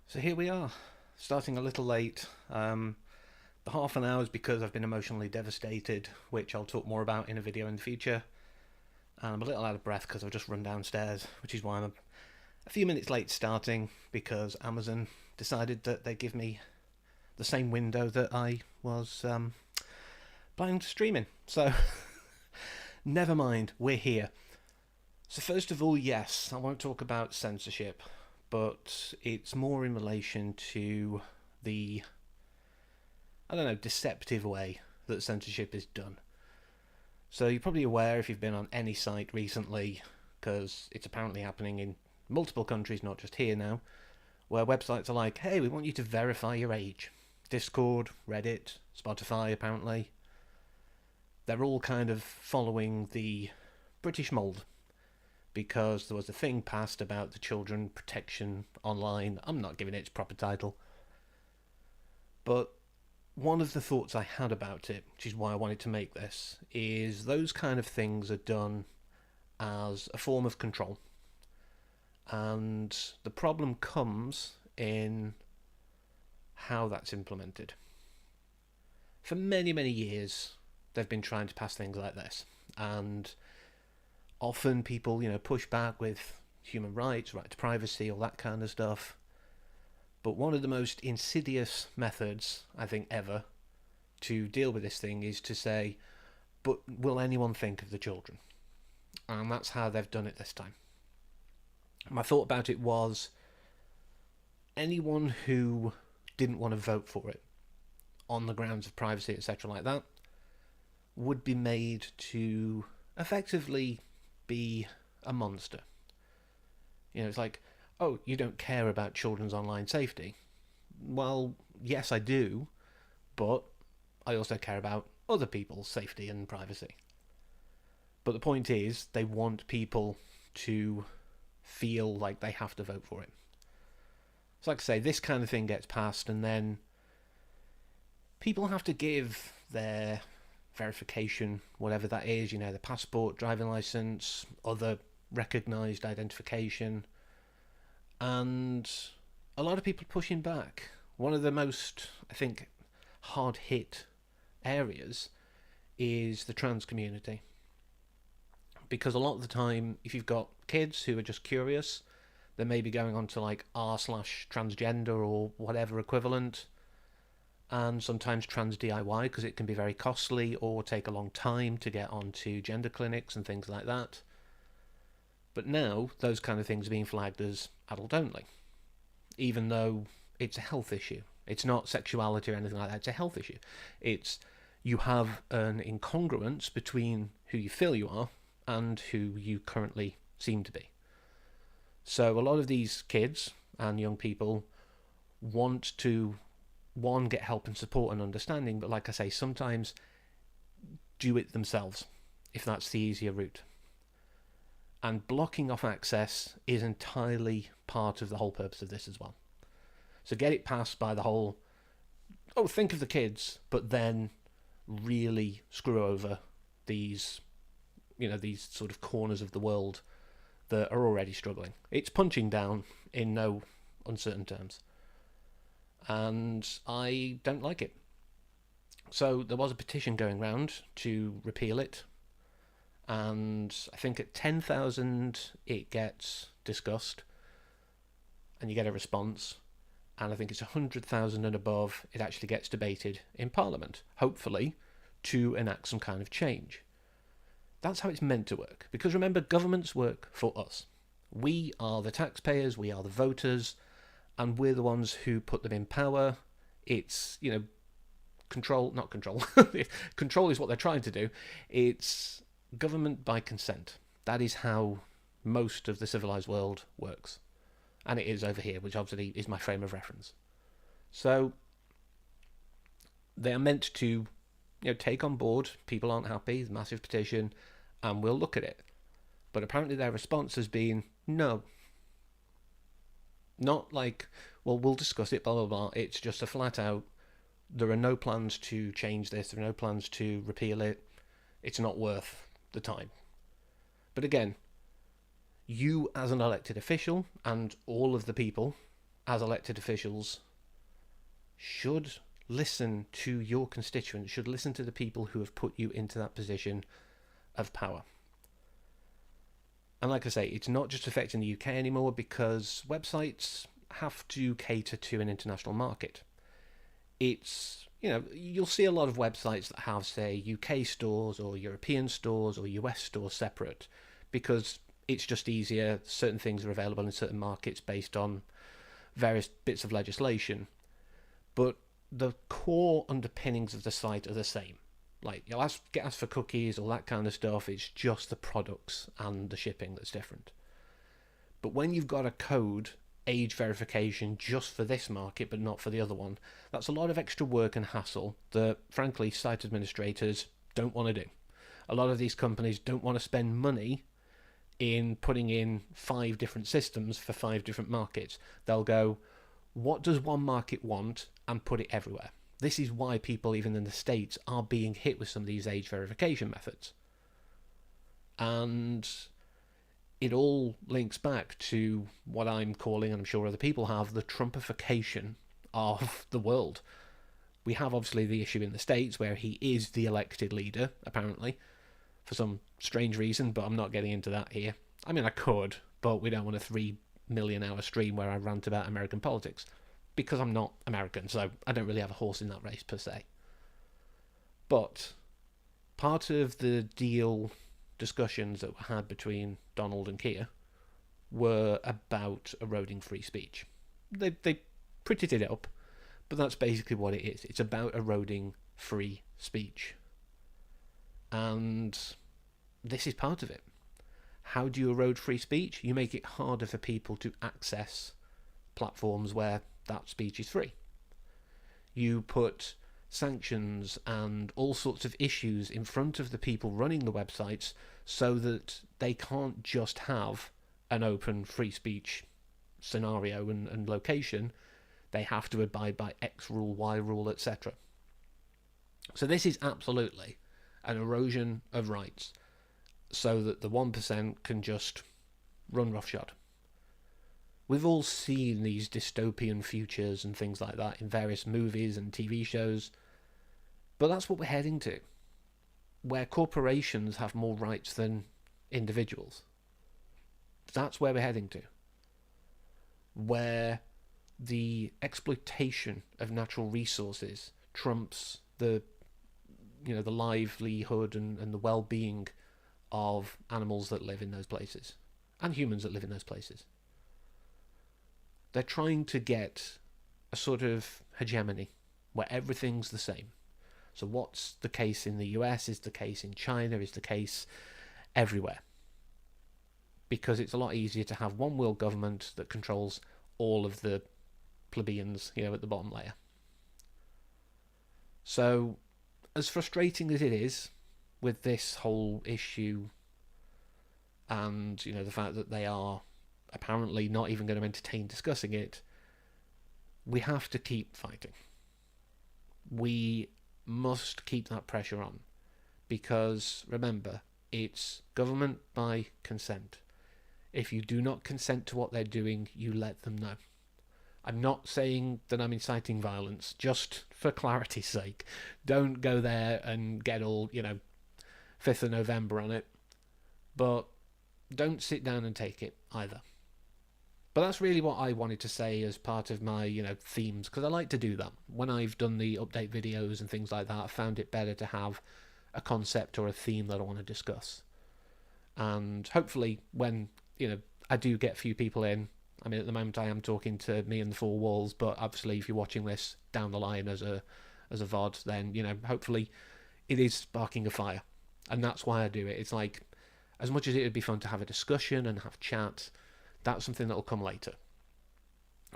So here we are, starting a little late. The half an hour is because I've been emotionally devastated, which I'll talk more about in a video in the future. And I'm a little out of breath because I've just run downstairs, which is why I'm a few minutes late starting, because Amazon decided that they'd give me the same window that I was planning to stream in. So never mind, we're here. So first of all, yes, I want to talk about censorship, but it's more in relation to the, I don't know, deceptive way that censorship is done. So you're probably aware if you've been on any site recently, because it's apparently happening in multiple countries, not just here now, where websites are like, hey, we want you to verify your age. Discord, Reddit, Spotify, apparently. They're all kind of following the British mould, because there was a thing passed about the children protection online. I'm not giving it its proper title. But one of the thoughts I had about it, which is why I wanted to make this, is those kind of things are done as a form of control. And the problem comes in how that's implemented. For many, many years, they've been trying to pass things like this. And often people, push back with human rights, right to privacy, all that kind of stuff. But one of the most insidious methods, I think, ever to deal with this thing is to say, but will anyone think of the children? And that's how they've done it this time. My thought about it was, anyone who didn't want to vote for it on the grounds of privacy, etc., like that, would be made to effectively be a monster. It's like, oh, you don't care about children's online safety. Well, yes, I do, but I also care about other people's safety and privacy. But the point is, they want people to feel like they have to vote for it. So, like I say, this kind of thing gets passed, and then people have to give their verification, whatever that is, their passport, driving license, other recognised identification, and a lot of people are pushing back. One of the most, I think, hard hit areas is the trans community, because a lot of the time, if you've got kids who are just curious, they may be going on to like r/transgender or whatever equivalent, and sometimes trans DIY, because it can be very costly or take a long time to get onto gender clinics and things like that. But now those kind of things are being flagged as adult only, even though it's a health issue. It's not sexuality or anything like that, it's a health issue. It's, you have an incongruence between who you feel you are and who you currently seem to be. So a lot of these kids and young people want to, one, get help and support and understanding, but like I say, sometimes do it themselves, if that's the easier route. And blocking off access is entirely part of the whole purpose of this as well. So get it passed by the whole, oh, think of the kids, but then really screw over these, these sort of corners of the world that are already struggling. It's punching down in no uncertain terms. And I don't like it. So there was a petition going round to repeal it, and I think at 10,000 it gets discussed and you get a response, and I think it's 100,000 and above it actually gets debated in Parliament, hopefully to enact some kind of change. That's how it's meant to work, because remember, governments work for us. We are the taxpayers, we are the voters, and we're the ones who put them in power. It's, control, not control. Control is what they're trying to do. It's government by consent. That is how most of the civilized world works. And it is over here, which obviously is my frame of reference. So they are meant to, take on board, people aren't happy, massive petition, and we'll look at it. But apparently their response has been, no. Not like, well, we'll discuss it, blah, blah, blah. It's just a flat out, there are no plans to change this, there are no plans to repeal it. It's not worth the time. But again, you as an elected official and all of the people as elected officials, should listen to your constituents, should listen to the people who have put you into that position of power. And like I say, it's not just affecting the UK anymore, because websites have to cater to an international market. It's, you'll see a lot of websites that have, say, UK stores or European stores or US stores separate, because it's just easier. Certain things are available in certain markets based on various bits of legislation. But the core underpinnings of the site are the same. Like, get asked for cookies, all that kind of stuff. It's just the products and the shipping that's different. But when you've got a code, age verification, just for this market but not for the other one, that's a lot of extra work and hassle that, frankly, site administrators don't want to do. A lot of these companies don't want to spend money in putting in 5 different systems for 5 different markets. They'll go, what does one market want, and put it everywhere. This is why people, even in the States, are being hit with some of these age verification methods. And it all links back to what I'm calling, and I'm sure other people have, the Trumpification of the world. We have obviously the issue in the States where he is the elected leader, apparently, for some strange reason, but I'm not getting into that here. I mean, I could, but we don't want a 3 million hour stream where I rant about American politics, because I'm not American, so I don't really have a horse in that race per se. But part of the deal discussions that were had between Donald and Keir were about eroding free speech. They prettied it up, but that's basically what it is. It's about eroding free speech. And this is part of it. How do you erode free speech? You make it harder for people to access platforms where that speech is free. You put sanctions and all sorts of issues in front of the people running the websites so that they can't just have an open free speech scenario and location. They have to abide by X rule, Y rule, etc. So this is absolutely an erosion of rights so that the 1% can just run roughshod. We've all seen these dystopian futures and things like that in various movies and TV shows, but that's what we're heading to, where corporations have more rights than individuals. That's where we're heading to, where the exploitation of natural resources trumps the livelihood and the well-being of animals that live in those places and humans that live in those places. They're trying to get a sort of hegemony where everything's the same. So what's the case in the US is the case in China, is the case everywhere. Because it's a lot easier to have one world government that controls all of the plebeians, at the bottom layer. So, as frustrating as it is with this whole issue and, the fact that they are apparently not even going to entertain discussing it, we have to keep fighting. We must keep that pressure on, because remember, it's government by consent. If you do not consent to what they're doing, you let them know. I'm not saying that I'm inciting violence, just for clarity's sake. Don't go there and get all, 5th of November on it. But don't sit down and take it either. But that's really what I wanted to say as part of my, themes, because I like to do that. When I've done the update videos and things like that, I've found it better to have a concept or a theme that I want to discuss. And hopefully when, I do get a few people in, I mean, at the moment I am talking to me and the four walls, but obviously if you're watching this down the line as a VOD, then, hopefully it is sparking a fire. And that's why I do it. It's like, as much as it would be fun to have a discussion and have chat, that's something that will come later.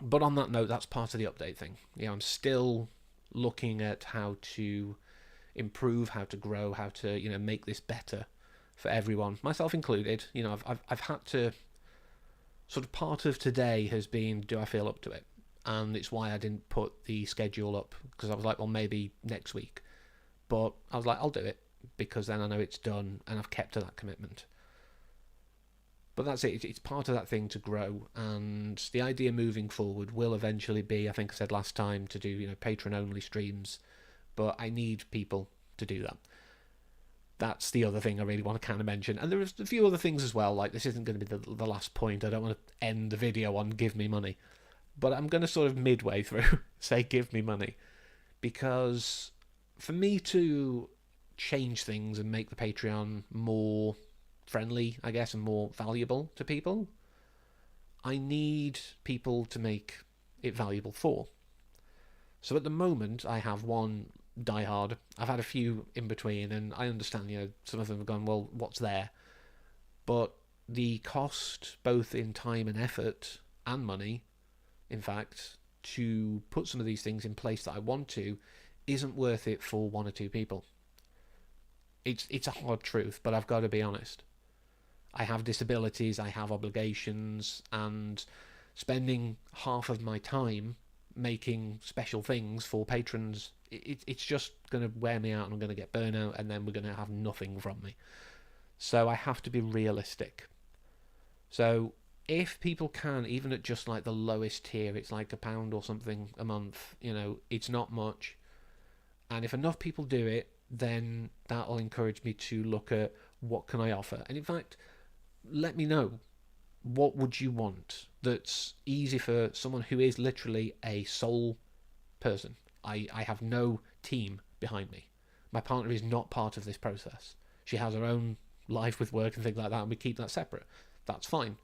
But on that note, that's part of the update thing. I'm still looking at how to improve, how to grow, how to, make this better for everyone, myself included. I've had to, sort of part of today has been, do I feel up to it? And it's why I didn't put the schedule up, because I was like, well, maybe next week. But I was like, I'll do it, because then I know it's done and I've kept to that commitment. But that's it. It's part of that thing to grow, and the idea moving forward will eventually be, I think I said last time, to do patron only streams. But I need people to do that. That's the other thing I really want to kind of mention. And there's a few other things as well. Like, this isn't going to be the last point. I don't want to end the video on give me money, but I'm going to sort of midway through say give me money, because for me to change things and make the Patreon more friendly, I guess, and more valuable to people, I need people to make it valuable for. So at the moment, I have one diehard. I've had a few in between, and I understand, some of them have gone, well, what's there? But the cost, both in time and effort, and money, in fact, to put some of these things in place that I want to, isn't worth it for one or two people. It's a hard truth, but I've got to be honest. I have disabilities, I have obligations, and spending half of my time making special things for patrons, it's just going to wear me out, and I'm going to get burnout, and then we're going to have nothing from me. So I have to be realistic. So if people can, even at just like the lowest tier, it's like £1 or something a month, it's not much. And if enough people do it, then that'll encourage me to look at what can I offer. And in fact, let me know, what would you want that's easy for someone who is literally a sole person. I have no team behind me. My partner is not part of this process. She has her own life with work and things like that, and we keep that separate. That's fine.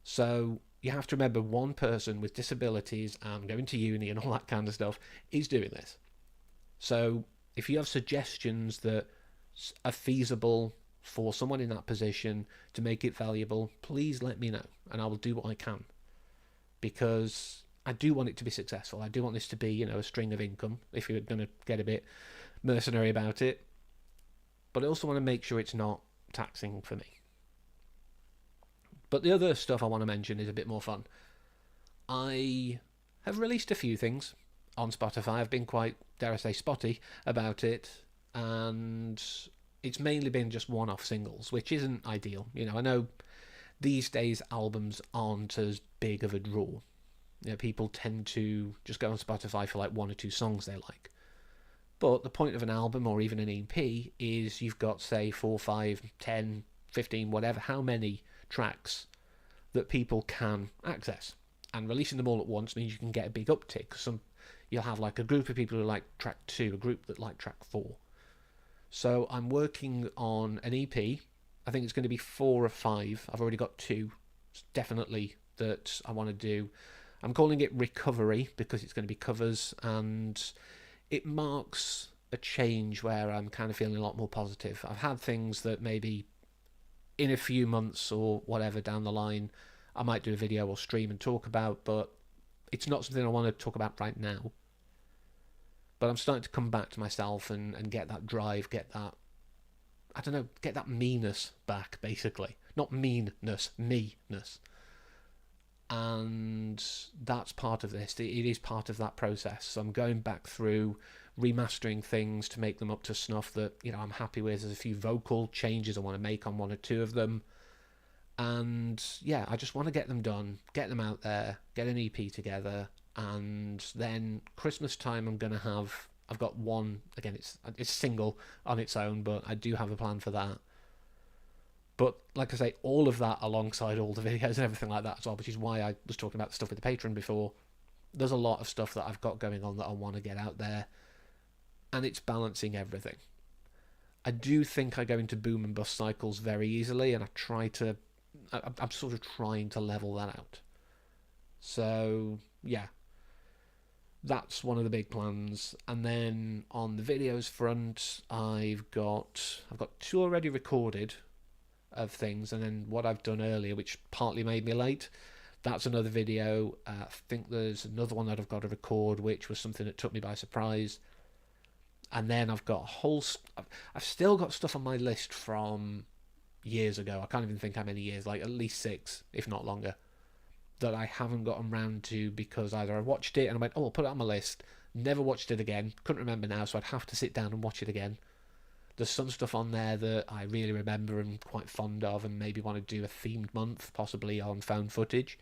So you have to remember, one person with disabilities and going to uni and all that kind of stuff is doing this. So if you have suggestions that are feasible for someone in that position to make it valuable, please let me know, and I will do what I can, because I do want it to be successful. I do want this to be, a string of income, if you're going to get a bit mercenary about it. But I also want to make sure it's not taxing for me. But the other stuff I want to mention is a bit more fun. I have released a few things on Spotify. I've been quite, dare I say, spotty about it, and it's mainly been just one-off singles, which isn't ideal. I know these days albums aren't as big of a draw. People tend to just go on Spotify for like one or two songs they like. But the point of an album, or even an EP, is you've got, say, 4, 5, 10, 15, whatever, how many tracks that people can access. And releasing them all at once means you can get a big uptick. You'll have like a group of people who like track 2, a group that like track 4. So I'm working on an EP. I think it's going to be 4 or 5. I've already got 2, definitely, that I want to do. I'm calling it Recovery because it's going to be covers, and it marks a change where I'm kind of feeling a lot more positive. I've had things that maybe in a few months or whatever down the line I might do a video or stream and talk about, but it's not something I want to talk about right now. But I'm starting to come back to myself and get that drive, get that, I don't know, get that me-ness back, basically. Not meanness, me-ness. And that's part of this. It is part of that process. So I'm going back through, remastering things to make them up to snuff that, I'm happy with. There's a few vocal changes I want to make on 1 or 2 of them. And yeah, I just want to get them done, get them out there, get an EP together. And then Christmas time I've got one, again, it's single on its own, but I do have a plan for that. But like I say, all of that alongside all the videos and everything like that as well, which is why I was talking about the stuff with the Patreon before. There's a lot of stuff that I've got going on that I want to get out there, and it's balancing everything. I do think I go into boom and bust cycles very easily, and I'm sort of trying to level that out. So yeah, that's one of the big plans. And then on the videos front, I've got 2 already recorded of things, and then what I've done earlier, which partly made me late, that's another video. I think there's another one that I've got to record, which was something that took me by surprise. And then I've still got stuff on my list from years ago. I can't even think how many years, like at least 6, if not longer, that I haven't gotten round to because either I watched it and I went, oh, I'll put it on my list, never watched it again, couldn't remember now, so I'd have to sit down and watch it again. There's some stuff on there that I really remember and quite fond of, and maybe want to do a themed month, possibly on found footage.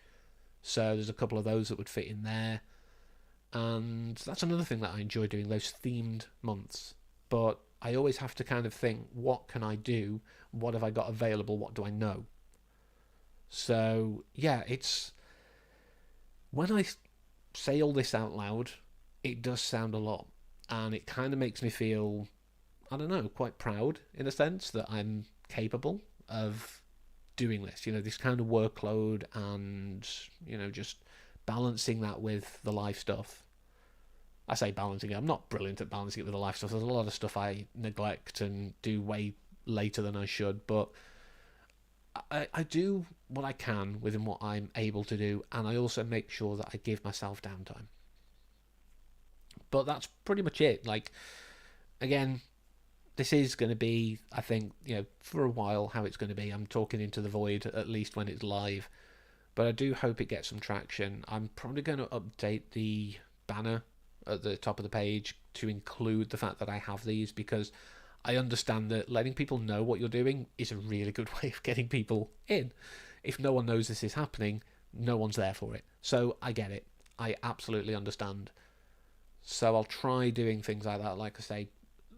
So there's a couple of those that would fit in there. And that's another thing that I enjoy doing, those themed months. But I always have to kind of think, what can I do? What have I got available? What do I know? So, yeah, it's. When I say all this out loud, it does sound a lot. And it kind of makes me feel, I don't know, quite proud in a sense that I'm capable of doing this. This kind of workload and, just balancing that with the life stuff. I say balancing it. I'm not brilliant at balancing it with the life stuff. There's a lot of stuff I neglect and do way later than I should, but I do what I can within what I'm able to do, and I also make sure that I give myself downtime. But that's pretty much it. Like, again, this is going to be, I think, for a while how it's going to be. I'm talking into the void, at least when it's live. But I do hope it gets some traction. I'm probably going to update the banner at the top of the page to include the fact that I have these, because I understand that letting people know what you're doing is a really good way of getting people in. If no one knows this is happening, no one's there for it. So I get it. I absolutely understand. So I'll try doing things like that. Like I say,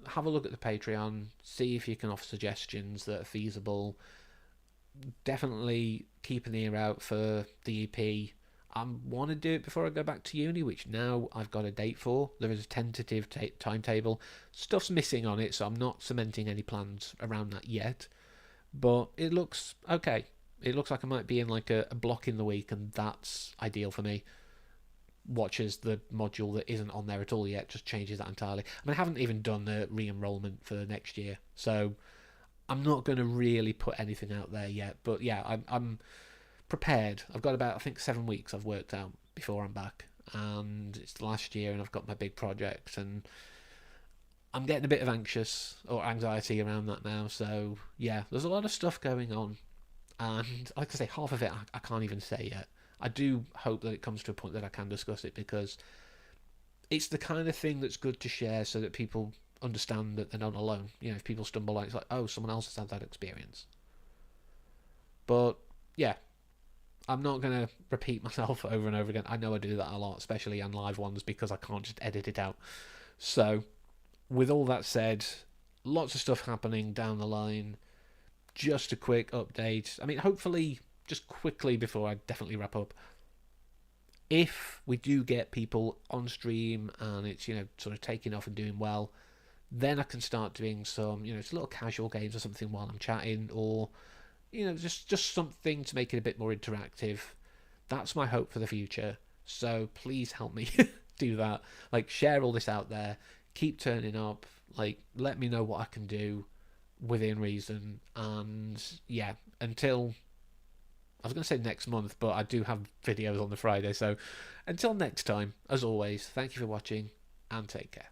have a look at the Patreon, see if you can offer suggestions that are feasible. Definitely keep an ear out for the EP. I want to do it before I go back to uni, which now I've got a date for. There is a tentative timetable. Stuff's missing on it, so I'm not cementing any plans around that yet. But it looks okay. It looks like I might be in like a block in the week, and that's ideal for me. Watches the module that isn't on there at all yet, just changes that entirely. I mean, I haven't even done the re-enrollment for next year, so I'm not going to really put anything out there yet. But yeah, I'm prepared. I've got about, I think, 7 weeks I've worked out before I'm back, and it's the last year, and I've got my big project, and I'm getting a bit of anxiety around that now. So yeah, there's a lot of stuff going on, and like I say, half of it I can't even say yet. I do hope that it comes to a point that I can discuss it, because it's the kind of thing that's good to share so that people understand that they're not alone. If people stumble on it, it's like, oh, someone else has had that experience. But yeah, I'm not going to repeat myself over and over again. I know I do that a lot, especially on live ones, because I can't just edit it out. So, with all that said, lots of stuff happening down the line. Just a quick update. I mean, hopefully, just quickly before I definitely wrap up, if we do get people on stream and it's, sort of taking off and doing well, then I can start doing some, it's little casual games or something while I'm chatting, or just something to make it a bit more interactive. That's my hope for the future. So please help me do that. Like, share all this out there. Keep turning up. Like, let me know what I can do within reason. And yeah, until, I was going to say next month, but I do have videos on the Friday. So until next time, as always, thank you for watching and take care.